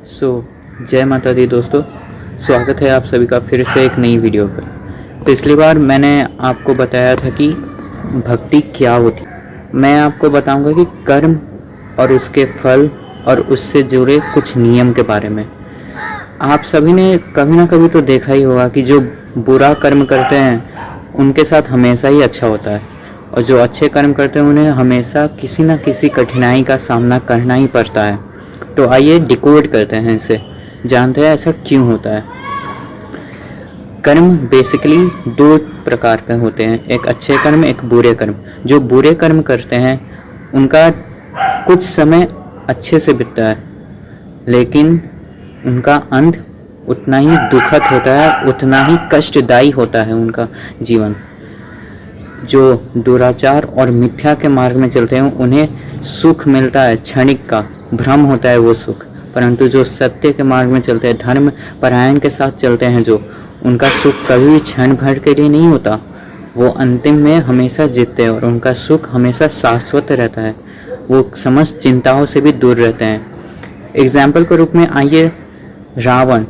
जय माता दी दोस्तों, स्वागत है आप सभी का फिर से एक नई वीडियो पर। पिछली बार मैंने आपको बताया था कि भक्ति क्या होती। मैं आपको बताऊंगा कि कर्म और उसके फल और उससे जुड़े कुछ नियम के बारे में। आप सभी ने कभी ना कभी तो देखा ही होगा कि जो बुरा कर्म करते हैं उनके साथ हमेशा ही अच्छा होता है, और जो अच्छे कर्म करते हैं उन्हें हमेशा किसी न किसी कठिनाई का सामना करना ही पड़ता है। तो आइए डिकोड करते हैं इसे, जानते हैं ऐसा क्यों होता है। कर्म बेसिकली दो प्रकार के होते हैं, एक अच्छे कर्म, एक बुरे कर्म। जो बुरे कर्म करते हैं उनका कुछ समय अच्छे से बीतता है, लेकिन उनका अंत उतना ही दुखद होता है, उतना ही कष्टदायी होता है उनका जीवन। जो दुराचार और मिथ्या के मार्ग में चलते हैं उन्हें सुख मिलता है, क्षणिक का भ्रम होता है वो सुख। परंतु जो सत्य के मार्ग में चलते हैं, धर्म परायण के साथ चलते हैं, जो उनका सुख कभी भी क्षण भर के लिए नहीं होता, वो अंतिम में हमेशा जीतते हैं और उनका सुख हमेशा शाश्वत रहता है। वो समस्त चिंताओं से भी दूर रहते हैं। एग्जाम्पल के रूप में आइए, रावण,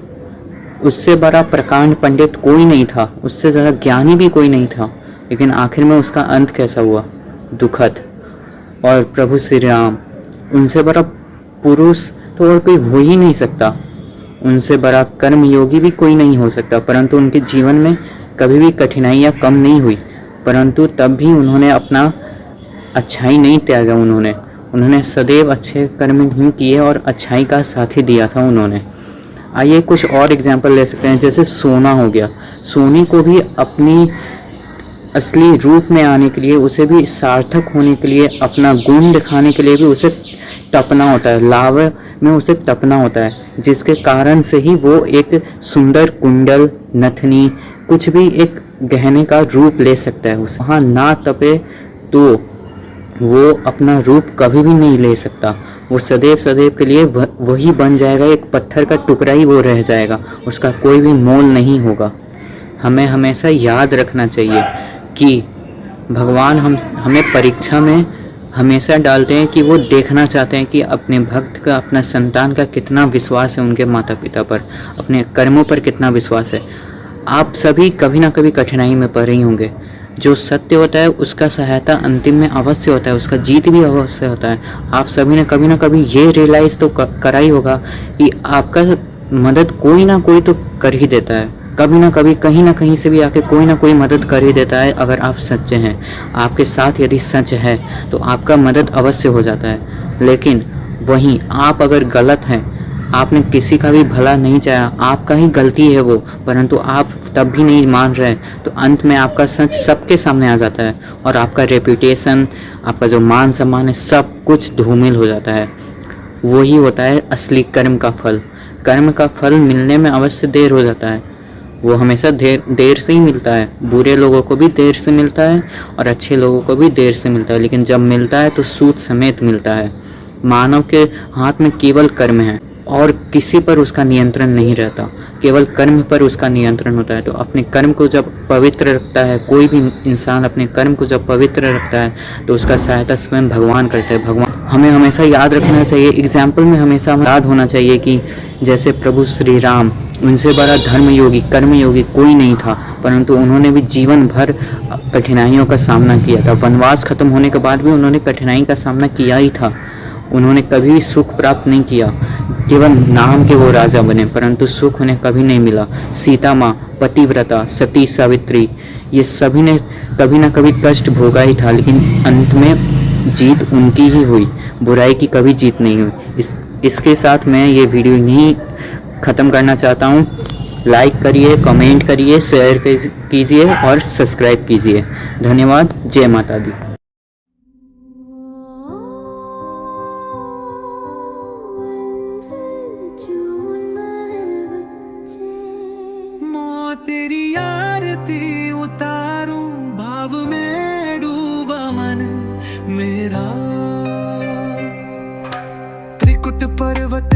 उससे बड़ा प्रकांड पंडित कोई नहीं था, उससे ज़्यादा ज्ञानी भी कोई नहीं था, लेकिन आखिर में उसका अंत कैसा हुआ? दुखद। और प्रभु श्री राम, उनसे बड़ा पुरुष तो और कोई हो ही नहीं सकता, उनसे बड़ा कर्मयोगी भी कोई नहीं हो सकता, परंतु उनके जीवन में कभी भी कठिनाइयाँ कम नहीं हुई, परंतु तब भी उन्होंने अपना अच्छाई नहीं त्यागा। उन्होंने सदैव अच्छे कर्म ही किए और अच्छाई का साथ ही दिया था उन्होंने। आइए कुछ और एग्जाम्पल ले सकते हैं, जैसे सोना हो गया। सोनी को भी अपनी असली रूप में आने के लिए, उसे भी सार्थक होने के लिए, अपना गुण दिखाने के लिए भी उसे तपना होता है, लावा में उसे तपना होता है, जिसके कारण से ही वो एक सुंदर कुंडल, नथनी, कुछ भी एक गहने का रूप ले सकता है। उसे वहाँ ना तपे तो वो अपना रूप कभी भी नहीं ले सकता। वो सदैव सदैव के लिए वही बन जाएगा, एक पत्थर का टुकड़ा ही वो रह जाएगा, उसका कोई भी मोल नहीं होगा। हमें हमेशा याद रखना चाहिए कि भगवान हमें परीक्षा में हमेशा डालते हैं कि वो देखना चाहते हैं कि अपने भक्त का, अपना संतान का कितना विश्वास है उनके माता पिता पर, अपने कर्मों पर कितना विश्वास है। आप सभी कभी ना कभी कठिनाई में पड़ रही होंगे। जो सत्य होता है उसका सहायता अंतिम में अवश्य होता है, उसका जीत भी अवश्य होता है। आप सभी ने कभी ना कभी ये रियलाइज़ तो करा ही होगा कि आपका मदद कोई ना कोई तो कर ही देता है, कभी ना कभी कहीं ना कहीं से भी आके कोई ना कोई मदद कर ही देता है। अगर आप सच्चे हैं, आपके साथ यदि सच है, तो आपका मदद अवश्य हो जाता है। लेकिन वहीं आप अगर गलत हैं, आपने किसी का भी भला नहीं चाहा, आपका ही गलती है वो, परंतु आप तब भी नहीं मान रहे, तो अंत में आपका सच सबके सामने आ जाता है और आपका रेपुटेशन, आपका जो मान सम्मान है, सब कुछ धूमिल हो जाता है। वही होता है असली कर्म का फल। कर्म का फल मिलने में अवश्य देर हो जाता है, वो हमेशा देर से ही मिलता है। बुरे लोगों को भी देर से मिलता है और अच्छे लोगों को भी देर से मिलता है, लेकिन जब मिलता है तो सूद समेत मिलता है। मानव के हाथ में केवल कर्म है और किसी पर उसका नियंत्रण नहीं रहता, केवल कर्म पर उसका नियंत्रण होता है। तो अपने कर्म को जब पवित्र रखता है, कोई भी इंसान अपने कर्म को जब पवित्र रखता है, तो उसका सहायता स्वयं भगवान करते हैं। भगवान हमें हमेशा याद रखना चाहिए, एग्जाम्पल में हमेशा याद होना चाहिए कि जैसे प्रभु श्री राम, उनसे बड़ा धर्मयोगी, कर्मयोगी कोई नहीं था, परंतु उन्होंने भी जीवन भर कठिनाइयों का सामना किया था। वनवास खत्म होने के बाद भी उन्होंने कठिनाई का सामना किया ही था। उन्होंने कभी सुख प्राप्त नहीं किया, केवल नाम के वो राजा बने, परंतु सुख उन्हें कभी नहीं मिला। सीता माँ, पतिव्रता, सती सावित्री, ये सभी ने कभी ना कभी कष्ट भोगा ही था, लेकिन अंत में जीत उनकी ही हुई, बुराई की कभी जीत नहीं हुई। इसके साथ मैं ये वीडियो यहीं ख़त्म करना चाहता हूँ। लाइक करिए, कमेंट करिए, शेयर कीजिए और सब्सक्राइब कीजिए। धन्यवाद। जय माता दी। तेरी आरती उतारूं, भाव में डूबा मन मेरा, त्रिकुट पर्वत